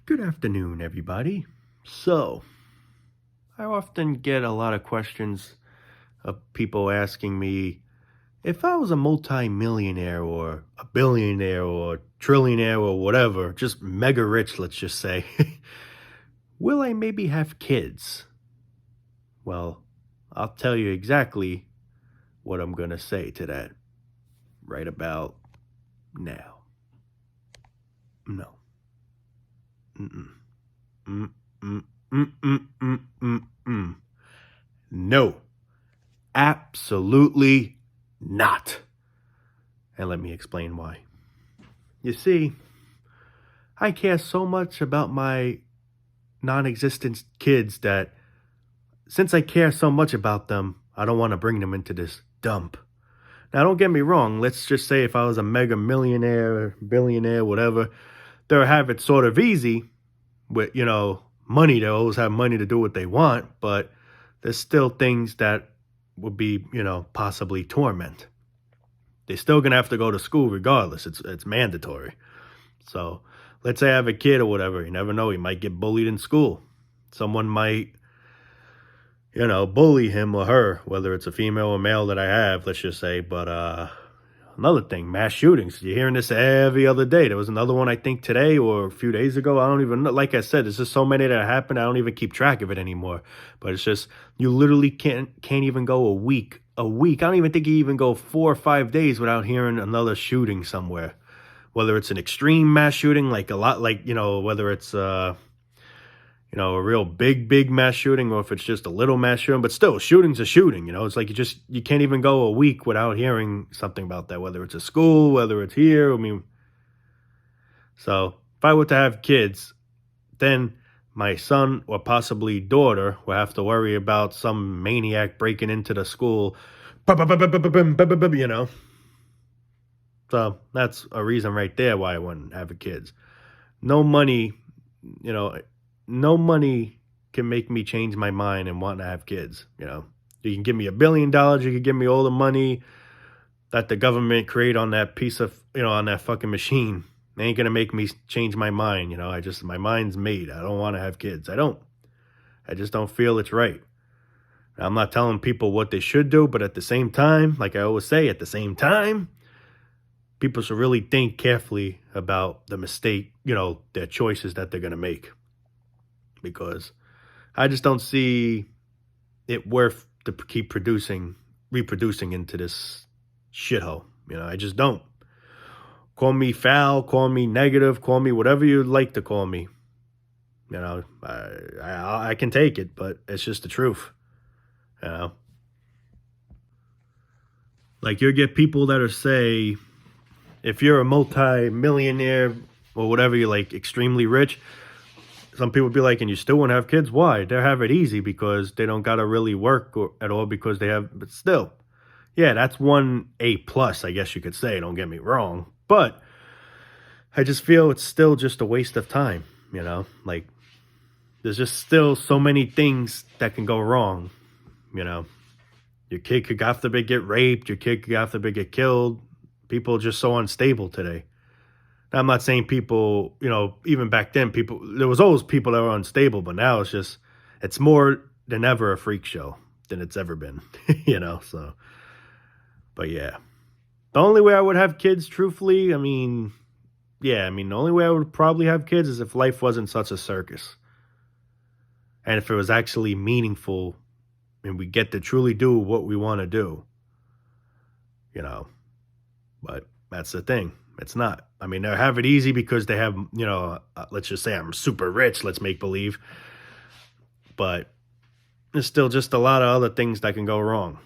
Good afternoon, everybody. So, I often get a lot of questions of people asking me if I was a multi-millionaire or a billionaire or trillionaire or whatever, just mega rich, let's just say, will I maybe have kids? Well, I'll tell you exactly what I'm going to say to that right about now. No. Mm-mm. Mm-mm-mm-mm-mm-mm. No. Absolutely not. And let me explain why. You see, I care so much about my non existent kids that since I care so much about them, I don't want to bring them into this dump. Now, don't get me wrong. Let's just say if I was a mega millionaire, billionaire, whatever, they'll have it sort of easy with, money. They always have money to do what they want, but there's still things that would be, possibly torment. They're still gonna have to go to school regardless. It's mandatory. So let's say I have a kid or whatever. You never know. He might get bullied in school. Someone might, bully him or her, whether it's a female or male that I have, let's just say. But another thing, mass shootings. You're hearing this every other day. There was another one I think today or a few days ago. I don't even know. Like I said, there's just so many that happen. I don't even keep track of it anymore. But it's just you literally can't even go a week. A week. I don't even think you even go 4 or 5 days without hearing another shooting somewhere. Whether it's an extreme mass shooting, like a lot, like whether it's a real big mass shooting, or if it's just a little mass shooting, but still, shooting's a shooting. It's like you can't even go a week without hearing something about that. Whether it's a school, whether it's here. I mean, so if I were to have kids, then my son or possibly daughter will have to worry about some maniac breaking into the school. You know. So that's a reason right there why I wouldn't have kids. No money, you know, no money can make me change my mind and want to have kids. You can give me $1 billion, you can give me all the money that the government create on that piece of, on that fucking machine. They ain't gonna make me change my mind. My mind's made. I don't want to have kids. I just don't feel it's right. I'm not telling people what they should do, but at the same time, like I always say, at the same time, people should really think carefully about the mistake, their choices that they're going to make. Because I just don't see it worth to keep reproducing into this shithole. I just don't. Call me foul, call me negative, call me whatever you'd like to call me. I can take it, but it's just the truth. You know, like you get people that are say, if you're a multi-millionaire or whatever, you're like extremely rich. Some people be like, and you still won't have kids? Why? They have it easy because they don't got to really work at all because they have, but still. Yeah, that's one A plus, I guess you could say. Don't get me wrong. But I just feel it's still just a waste of time. Like there's just still so many things that can go wrong. Your kid could, God forbid, get raped. Your kid could, God forbid, get killed. People are just so unstable today. Now, I'm not saying people, even back then, there was always people that were unstable, but now it's more than ever a freak show than it's ever been, so. But yeah. The only way I would have kids, truthfully, the only way I would probably have kids is if life wasn't such a circus. And if it was actually meaningful and we get to truly do what we want to do. But that's the thing. It's not. They have it easy because they have, let's just say I'm super rich, let's make believe. But there's still just a lot of other things that can go wrong.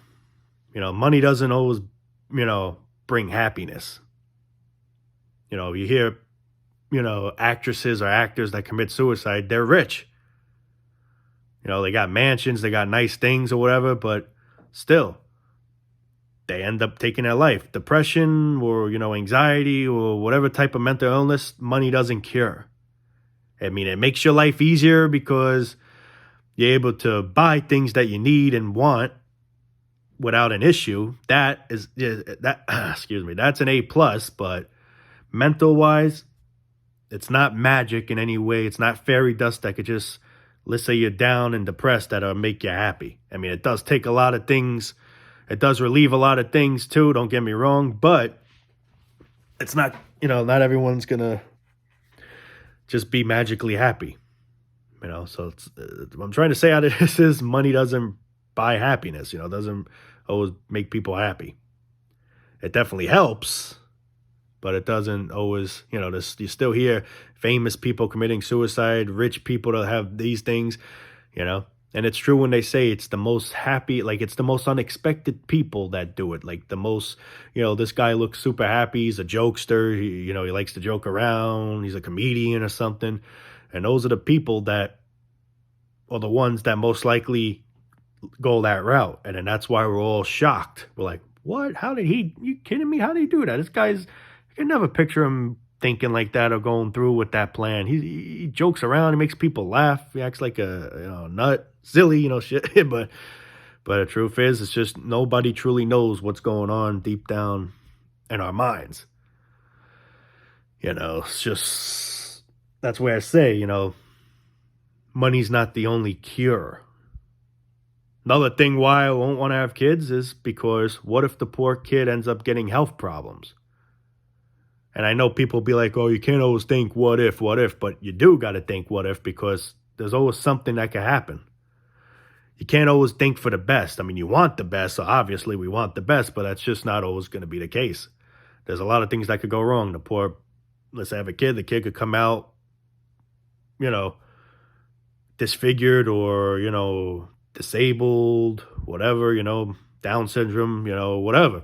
Money doesn't always, bring happiness. You hear, actresses or actors that commit suicide, they're rich. They got mansions, they got nice things or whatever, but still, they end up taking their life. Depression or, anxiety or whatever type of mental illness, money doesn't cure. It makes your life easier because you're able to buy things that you need and want without an issue. Excuse me, that's an A plus, but mental wise, It's not magic in any way. It's not fairy dust that could just, let's say you're down and depressed, that'll make you happy. I mean, it does take a lot of things. It does relieve a lot of things too. Don't get me wrong, but it's not, not everyone's going to just be magically happy. So what I'm trying to say out of this is money doesn't buy happiness, doesn't always make people happy. It definitely helps, but it doesn't always, you still hear famous people committing suicide, rich people that have these things, and it's true when they say it's the most happy, like it's the most unexpected people that do it. Like the most, this guy looks super happy. He's a jokester. He likes to joke around. He's a comedian or something. And those are the people that are the ones that most likely go that route. And then that's why we're all shocked. We're like, what? How did you kidding me? How did he do that? This guy's, I can never picture him thinking like that or going through with that plan. He jokes around. He makes people laugh. He acts like a nut, silly, shit. But the truth is, it's just nobody truly knows what's going on deep down in our minds. It's just, that's where I say, money's not the only cure. Another thing why I won't want to have kids is because what if the poor kid ends up getting health problems? And I know people be like, oh, you can't always think what if, but you do got to think what if, because there's always something that can happen. You can't always think for the best. I mean, you want the best, so obviously we want the best, but that's just not always going to be the case. There's a lot of things that could go wrong. Let's say I have a kid, the kid could come out, disfigured or, disabled, whatever, Down syndrome, whatever.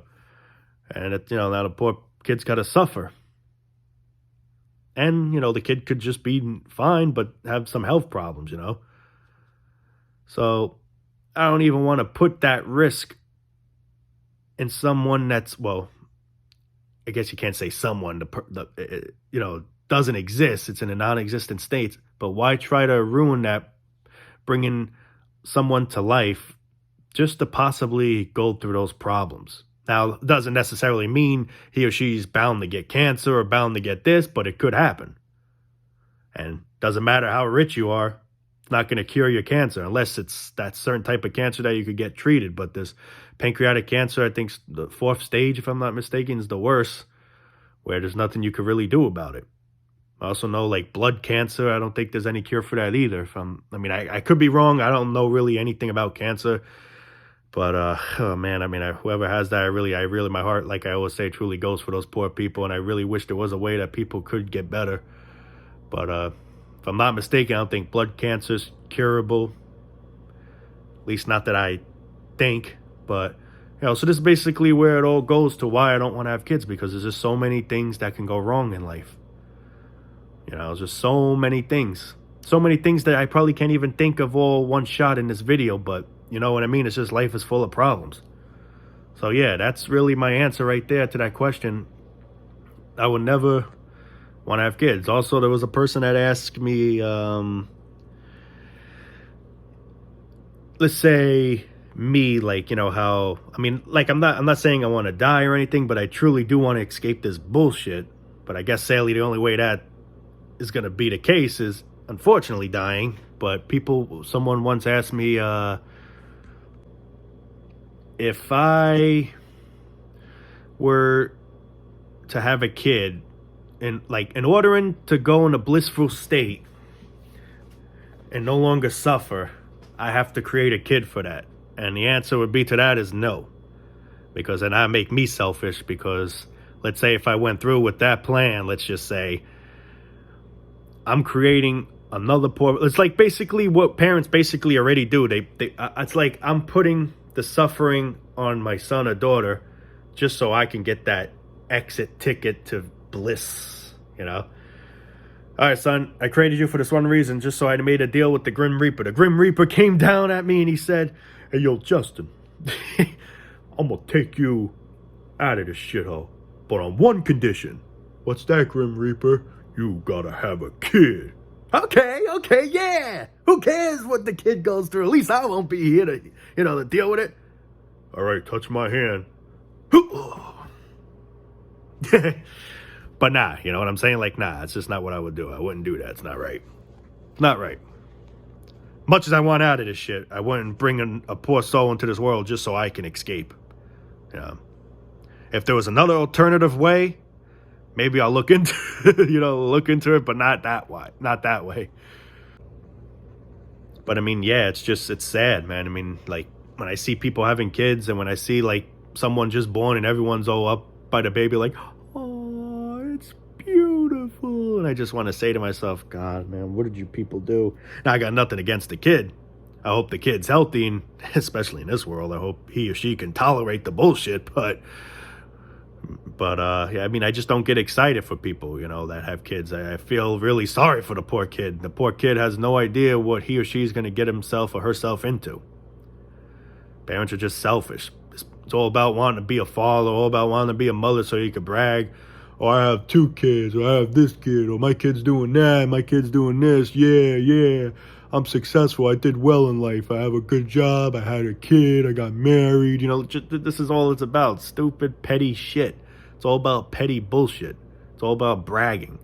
And, now the poor kid's got to suffer. And, the kid could just be fine, but have some health problems, So I don't even want to put that risk in someone that's, well, I guess you can't say someone, doesn't exist. It's in a non-existent state. But why try to ruin that, bringing someone to life just to possibly go through those problems? Now, it doesn't necessarily mean he or she's bound to get cancer or bound to get this, but it could happen. And doesn't matter how rich you are, it's not going to cure your cancer unless it's that certain type of cancer that you could get treated. But this pancreatic cancer, I think the 4th stage, if I'm not mistaken, is the worst, where there's nothing you could really do about it. I also know like blood cancer, I don't think there's any cure for that either. I could be wrong. I don't know really anything about cancer. But, oh man, whoever has that, I really, my heart, like I always say, truly goes for those poor people. And I really wish there was a way that people could get better. But if I'm not mistaken, I don't think blood cancer is curable. At least not that I think. But, so this is basically where it all goes to why I don't want to have kids. Because there's just so many things that can go wrong in life. There's just so many things. So many things that I probably can't even think of all one shot in this video. But you know what I mean? It's just life is full of problems. So yeah, that's really my answer right there to that question. I would never want to have kids. Also, there was a person that asked me, let's say me, like, how, I'm not saying I want to die or anything, but I truly do want to escape this bullshit. But I guess sadly the only way that is going to be the case is unfortunately dying. But someone once asked me, if I were to have a kid, and in order to go in a blissful state and no longer suffer, I have to create a kid for that. And the answer would be to that is no. Because then that make me selfish, because let's say if I went through with that plan, let's just say I'm creating another poor, it's like basically what parents basically already do. It's like I'm putting the suffering on my son or daughter just so I can get that exit ticket to bliss, All right, son, I created you for this one reason, just so I made a deal with the Grim Reaper. The Grim Reaper came down at me and he said, hey, yo, Justin, I'm going to take you out of this shithole, but on one condition. What's that, Grim Reaper? You got to have a kid. Okay, yeah. Who cares what the kid goes through? At least I won't be here to, to deal with it. All right, touch my hand. But nah, you know what I'm saying? Like, nah, it's just not what I would do. I wouldn't do that. It's not right. Not right. Much as I want out of this shit, I wouldn't bring a poor soul into this world just so I can escape. You know, if there was another alternative way, maybe I'll look into, look into it, but not that way. Not that way. But I mean, yeah, it's sad, man. I mean, like when I see people having kids and when I see like someone just born and everyone's all up by the baby, like, oh, it's beautiful. And I just want to say to myself, God, man, what did you people do? Now, I got nothing against the kid. I hope the kid's healthy, and especially in this world, I hope he or she can tolerate the bullshit. But yeah, I mean, I just don't get excited for people, that have kids. I feel really sorry for the poor kid. The poor kid has no idea what he or she's going to get himself or herself into. Parents are just selfish. It's all about wanting to be a father, all about wanting to be a mother so you can brag. Oh, I have 2 kids, or I have this kid, or my kid's doing that, my kid's doing this. Yeah. I'm successful. I did well in life. I have a good job. I had a kid. I got married. This is all it's about. Stupid, petty shit. It's all about petty bullshit. It's all about bragging.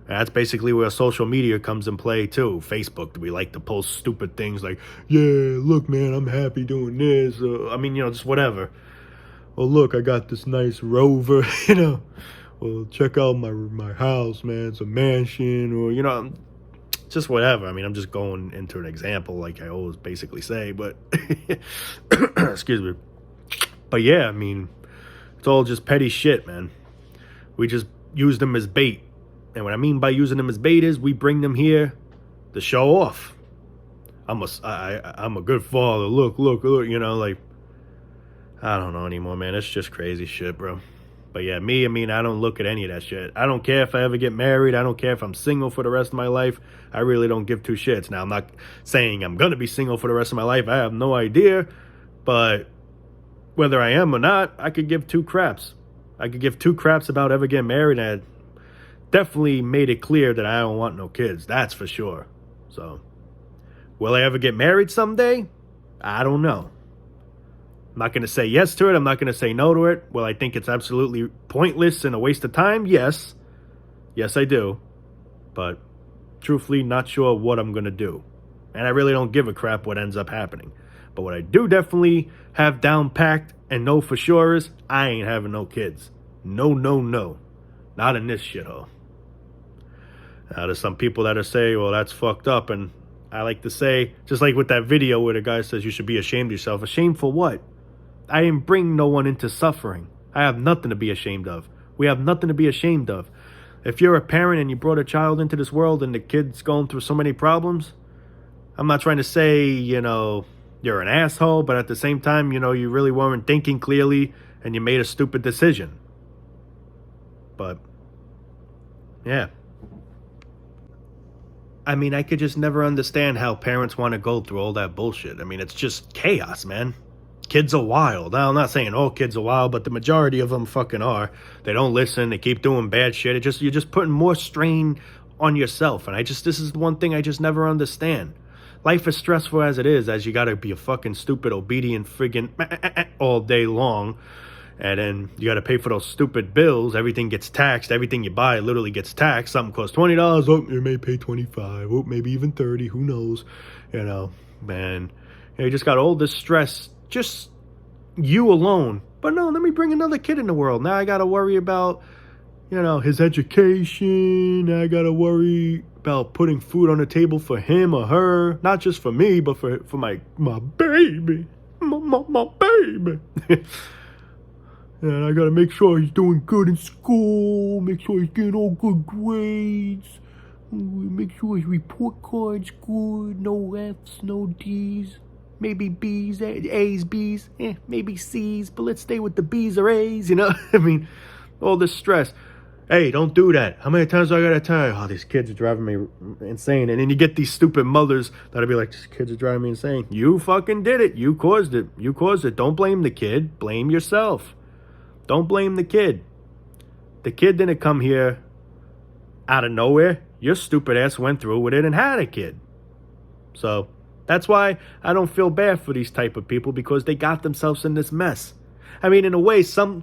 And that's basically where social media comes in play, too. Facebook, we like to post stupid things like, yeah, look, man, I'm happy doing this. Just whatever. Oh, look, I got this nice Rover, Well, check out my house, man. It's a mansion, or, just whatever. I mean, I'm just going into an example like I always basically say, but excuse me. But yeah, I mean, it's all just petty shit, man. We just use them as bait. And what I mean by using them as bait is we bring them here to show off. I'm a good father. Look, like, I don't know anymore, man. It's just crazy shit, bro. But yeah, I don't look at any of that shit. I don't care if I ever get married. I don't care if I'm single for the rest of my life. I really don't give 2 shits. Now, I'm not saying I'm going to be single for the rest of my life. I have no idea. But whether I am or not, I could give 2 craps. I could give 2 craps about ever getting married. And I definitely made it clear that I don't want no kids. That's for sure. So, will I ever get married someday? I don't know. I'm not going to say yes to it. I'm not going to say no to it. Well, I think it's absolutely pointless and a waste of time. Yes. Yes, I do. But truthfully, not sure what I'm going to do. And I really don't give a crap what ends up happening. But what I do definitely have down packed and know for sure is I ain't having no kids. No. Not in this shithole. Now, there's some people that are saying, well, that's fucked up. And I like to say, just like with that video where the guy says you should be ashamed of yourself. Ashamed for what? I didn't bring no one into suffering. I have nothing to be ashamed of. We have nothing to be ashamed of. If you're a parent and you brought a child into this world and the kid's going through so many problems, I'm not trying to say, you're an asshole, but at the same time, you really weren't thinking clearly and you made a stupid decision. But, yeah. I mean, I could just never understand how parents want to go through all that bullshit. I mean, it's just chaos, man. Kids are wild. Now, I'm not saying all kids are wild, but the majority of them fucking are. They don't listen. They keep doing bad shit. You're just putting more strain on yourself. And this is the one thing I just never understand. Life is stressful as it is, as you gotta be a fucking stupid, obedient friggin' all day long. And then you gotta pay for those stupid bills. Everything gets taxed. Everything you buy literally gets taxed. Something costs $20. Oh, you may pay $25. Oh, maybe even $30. Who knows? Man. You just got all this stress. Just you alone. But no, let me bring another kid in the world. Now I got to worry about, his education. I got to worry about putting food on the table for him or her. Not just for me, but for my baby. My baby. And I got to make sure he's doing good in school. Make sure he's getting all good grades. Make sure his report card's good. No F's, no D's. Maybe B's, A's, B's, maybe C's, but let's stay with the B's or A's, I mean, all this stress. Hey, don't do that. How many times do I gotta tell you? Oh, these kids are driving me insane. And then you get these stupid mothers that'll be like, these kids are driving me insane. You fucking did it. You caused it. Don't blame the kid. Blame yourself. Don't blame the kid. The kid didn't come here out of nowhere. Your stupid ass went through with it and had a kid. So that's why I don't feel bad for these type of people, because they got themselves in this mess. I mean, in a way, some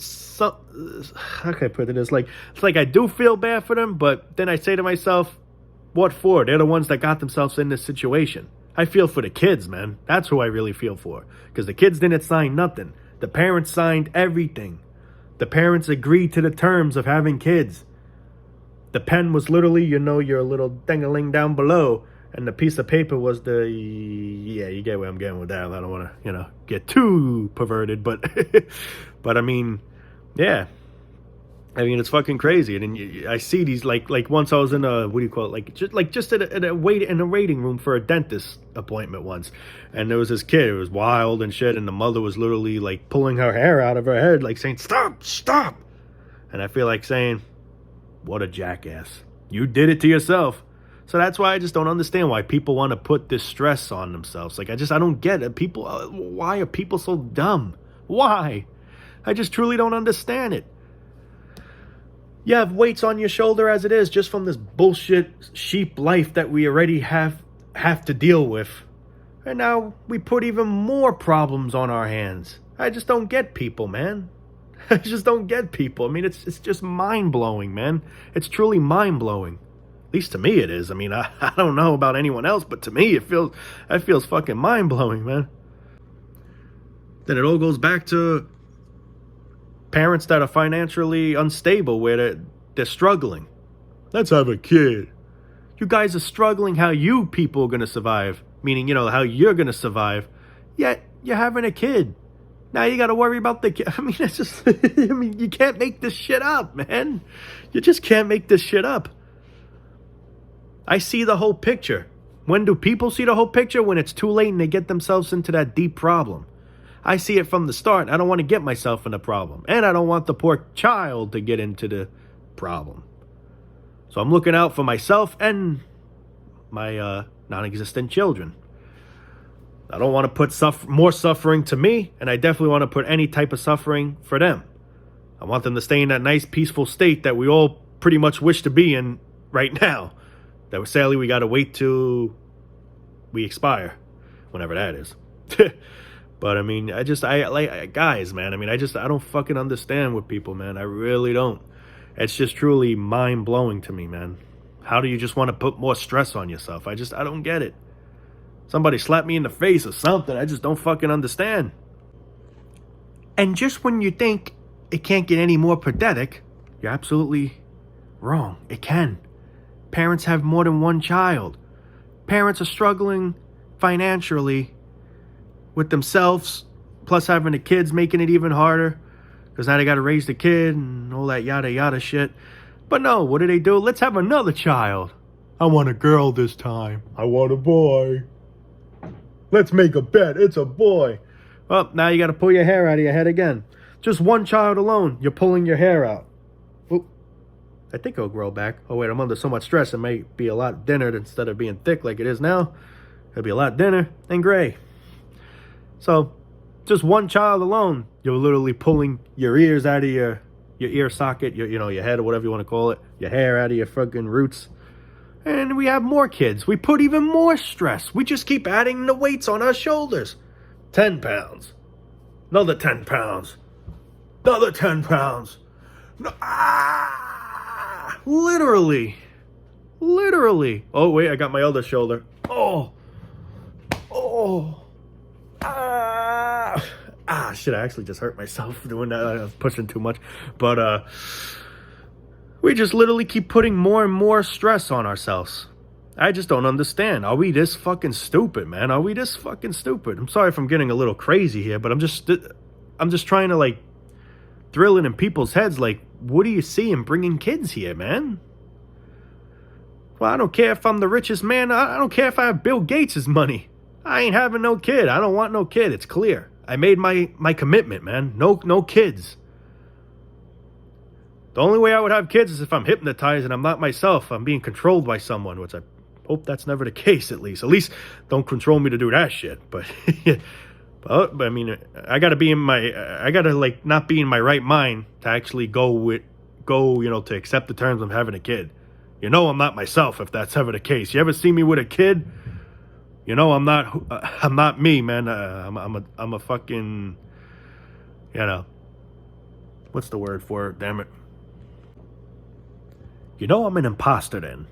how can I put it? It's like I do feel bad for them, but then I say to myself, what for? They're the ones that got themselves in this situation. I feel for the kids, man. That's who I really feel for. Because the kids didn't sign nothing. The parents signed everything. The parents agreed to the terms of having kids. The pen was literally, your little ding-a-ling down below. And the piece of paper was yeah, you get where I'm getting with that. I don't want to, get too perverted. But, but I mean, yeah. I mean, it's fucking crazy. And then I see these, like once I was in a, what do you call it? Just in a waiting room for a dentist appointment once. And there was this kid, it was wild and shit. And the mother was literally like pulling her hair out of her head, like saying, stop. And I feel like saying, what a jackass. You did it to yourself. So that's why I just don't understand why people want to put this stress on themselves. Like, I don't get it. People, why are people so dumb? Why? I just truly don't understand it. You have weights on your shoulder as it is, just from this bullshit sheep life that we already have to deal with. And now we put even more problems on our hands. I just don't get people, man. I just don't get people. I mean, it's just mind-blowing, man. It's truly mind-blowing. At least to me it is. I mean, I don't know about anyone else, but to me it feels fucking mind-blowing, man. Then it all goes back to parents that are financially unstable, where they're struggling. Let's have a kid. You guys are struggling how you people are going to survive. Meaning, how you're going to survive. Yet, you're having a kid. Now you got to worry about the kid. I mean, it's just, you can't make this shit up, man. You just can't make this shit up. I see the whole picture. When do people see the whole picture? When it's too late and they get themselves into that deep problem. I see it from the start. I don't want to get myself in a problem. And I don't want the poor child to get into the problem. So I'm looking out for myself and my non-existent children. I don't want to put more suffering to me, and I definitely want to put any type of suffering for them. I want them to stay in that nice, peaceful state that we all pretty much wish to be in right now. That sadly we got to wait till we expire, whenever that is. But I mean, guys, man, I mean, I don't fucking understand with people, man. I really don't. It's just truly mind-blowing to me, man. How do you just want to put more stress on yourself? I don't get it. Somebody slap me in the face or something. I just don't fucking understand. And just when you think it can't get any more pathetic, you're absolutely wrong. It can. Parents have more than one child. Parents are struggling financially with themselves, plus having the kids, making it even harder, because now they got to raise the kid and all that yada yada shit. But no, what do? Let's have another child. I want a girl this time. I want a boy. Let's make a bet. It's a boy. Well, now you got to pull your hair out of your head again. Just one child alone, you're pulling your hair out. Oop. I think it'll grow back. Oh wait, I'm under so much stress. It may be a lot thinner instead of being thick like it is now. It'll be a lot thinner and gray. So, just one child alone, you're literally pulling your ears out of your ear socket, your head or whatever you want to call it, your hair out of your fucking roots. And we have more kids. We put even more stress. We just keep adding the weights on our shoulders. 10 pounds. Another 10 pounds. Another 10 pounds. No, literally. Oh, wait, I got my other shoulder. Oh. Shit, I actually just hurt myself doing that. I was pushing too much. But, we just literally keep putting more and more stress on ourselves. I just don't understand. Are we this fucking stupid, man? Are we this fucking stupid? I'm sorry if I'm getting a little crazy here, but I'm just trying to, thrill it in people's heads. What do you see in bringing kids here, man? Well, I don't care if I'm the richest man. I don't care if I have Bill Gates' money. I ain't having no kid. I don't want no kid. It's clear. I made my commitment, man. No kids. The only way I would have kids is if I'm hypnotized and I'm not myself. I'm being controlled by someone, which I hope that's never the case, at least. At least don't control me to do that shit. But, but I mean, I gotta not be in my right mind to actually go, to accept the terms of having a kid. I'm not myself if that's ever the case. You ever see me with a kid? I'm not me, man. I'm a fucking, what's the word for it? Damn it. You know I'm an imposter then.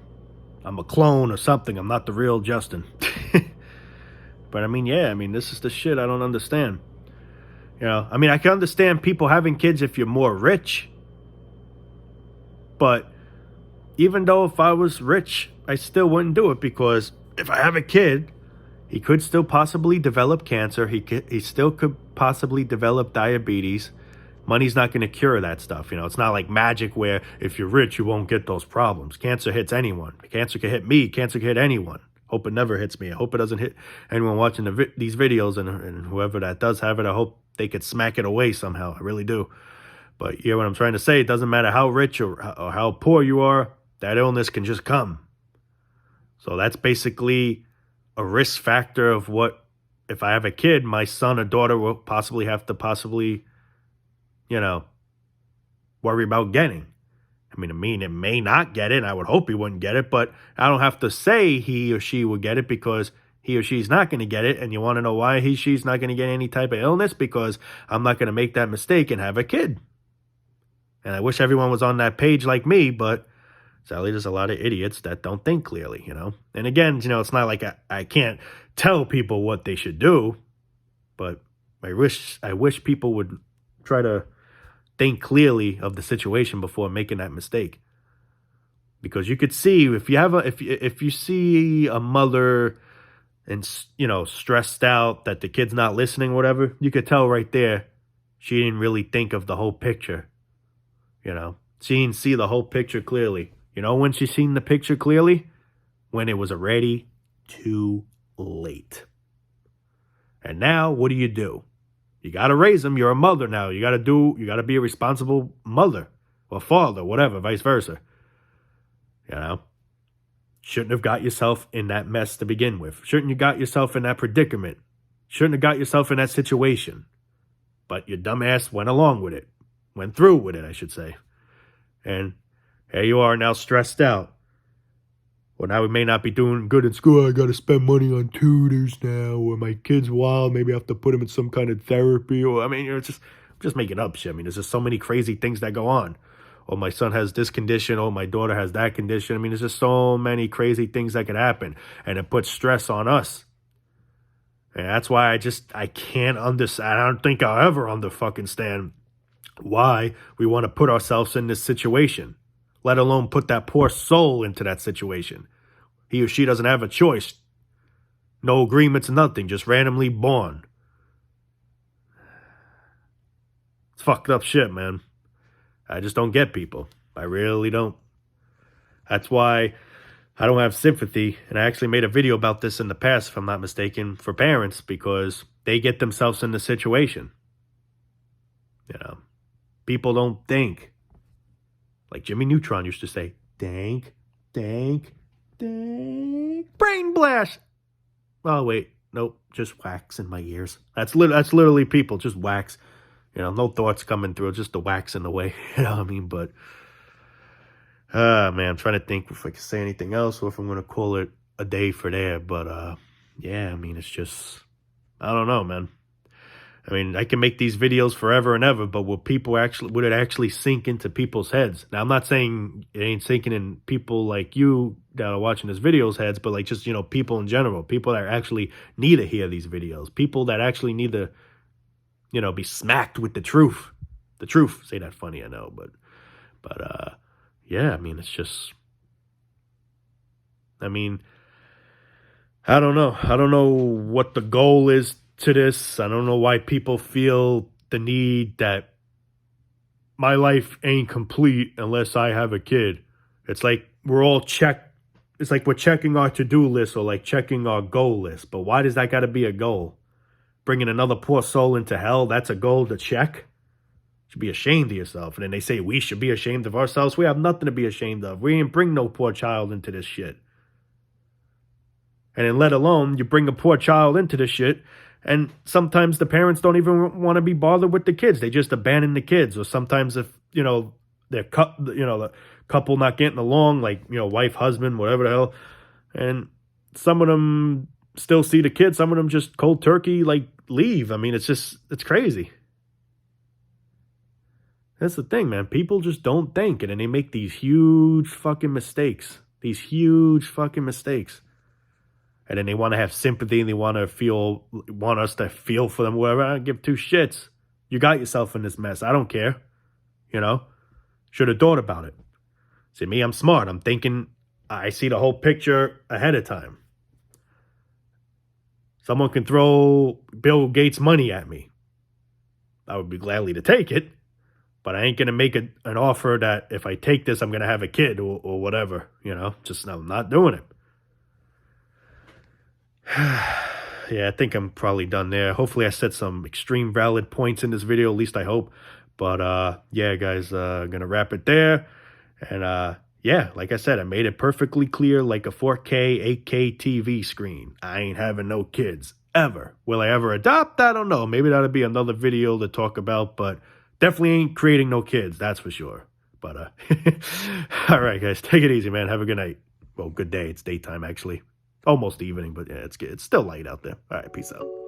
I'm a clone or something. I'm not the real Justin. But I mean, yeah, I mean, this is the shit I don't understand. You know, I mean, I can understand people having kids if you're more rich, but even though if I was rich, I still wouldn't do it because if I have a kid, he could still possibly develop cancer. He still could possibly develop diabetes. Money's not going to cure that stuff. You know, it's not like magic where if you're rich, you won't get those problems. Cancer hits anyone. Cancer can hit me. Cancer can hit anyone. Hope it never hits me. I hope it doesn't hit anyone watching these videos, and whoever that does have it, I hope they could smack it away somehow. I really do. But yeah, what I'm trying to say, it doesn't matter how rich or how poor you are, that illness can just come. So that's basically a risk factor of what, if I have a kid, my son or daughter will possibly have to you know, worry about getting. I mean, it may not get it, and I would hope he wouldn't get it, but I don't have to say he or she would get it because he or she's not going to get it. And you want to know why she's not going to get any type of illness? Because I'm not going to make that mistake and have a kid. And I wish everyone was on that page like me, but sadly, there's a lot of idiots that don't think clearly, you know? And again, you know, it's not like I can't tell people what they should do, but I wish people would try to think clearly of the situation before making that mistake. Because you could see if you see a mother and, you know, stressed out that the kid's not listening, whatever, you could tell right there she didn't really think of the whole picture. You know, she didn't see the whole picture clearly. You know when she seen the picture clearly? When it was already too late. And now, what do? You got to raise them. You're a mother now. You got to be a responsible mother or father, whatever, vice versa. You know? Shouldn't have got yourself in that mess to begin with. Shouldn't you got yourself in that predicament. Shouldn't have got yourself in that situation. But your dumbass went along with it. Went through with it, I should say. And here you are now stressed out. Well, now we may not be doing good in school. I got to spend money on tutors now. Or my kid's wild. Maybe I have to put him in some kind of therapy. Or, I mean, you're just making up shit. I mean, there's just so many crazy things that go on. Oh, my son has this condition. Oh, my daughter has that condition. I mean, there's just so many crazy things that could happen. And it puts stress on us. And that's why I can't understand. I don't think I'll ever understand why we want to put ourselves in this situation, let alone put that poor soul into that situation. He or she doesn't have a choice. No agreements, nothing, just randomly born. It's fucked up shit, man. I just don't get people. I really don't. That's why I don't have sympathy. And I actually made a video about this in the past, if I'm not mistaken, for parents, because they get themselves in the situation. You know, people don't think. Like Jimmy Neutron used to say, think, think, think. Brain blast. Oh, wait. Nope. Just wax in my ears. That's literally people. Just wax. You know, no thoughts coming through. Just the wax in the way. You know what I mean? But, man, I'm trying to think if I can say anything else or if I'm going to call it a day for there. But, yeah, I mean, it's just, I don't know, man. I mean, I can make these videos forever and ever, but would it actually sink into people's heads? Now, I'm not saying it ain't sinking in people like you that are watching this video's heads, but like just, you know, people in general, people that actually need to hear these videos, people that actually need to, you know, be smacked with the truth. The truth. Say that funny, I know, but yeah, I mean, it's just, I mean, I don't know. I don't know what the goal is to this. I don't know why people feel the need that my life ain't complete unless I have a kid. It's like it's like we're checking our to-do list or like checking our goal list. But why does that got to be a goal? Bringing another poor soul into hell, that's a goal to check? You should be ashamed of yourself. And then they say we should be ashamed of ourselves. We have nothing to be ashamed of. We ain't bring no poor child into this shit. And then let alone you bring a poor child into this shit. And sometimes the parents don't even want to be bothered with the kids. They just abandon the kids. Or sometimes if, you know, the couple not getting along, like, you know, wife, husband, whatever the hell. And some of them still see the kids. Some of them just cold turkey, like, leave. I mean, it's crazy. That's the thing, man. People just don't think, and then they make these huge fucking mistakes. These huge fucking mistakes. And then they want to have sympathy and they want us to feel for them, whatever. I don't give two shits. You got yourself in this mess. I don't care. You know? Should have thought about it. See, me, I'm smart. I'm thinking, I see the whole picture ahead of time. Someone can throw Bill Gates money at me. I would be gladly to take it. But I ain't going to make an offer that if I take this, I'm going to have a kid or whatever. You know? Just, I'm not doing it. Yeah, I think I'm probably done there. Hopefully I said some extreme valid points in this video, at least I hope. But yeah, guys, gonna wrap it there. And yeah, like I said, I made it perfectly clear like a 4K, 8K TV screen. I ain't having no kids, ever. Will I ever adopt? I don't know. Maybe that'll be another video to talk about, but definitely ain't creating no kids, that's for sure. But all right, guys, take it easy, man. Have a good night. Well, good day. It's daytime, actually. Almost evening, but yeah, it's still light out there. All right, peace out.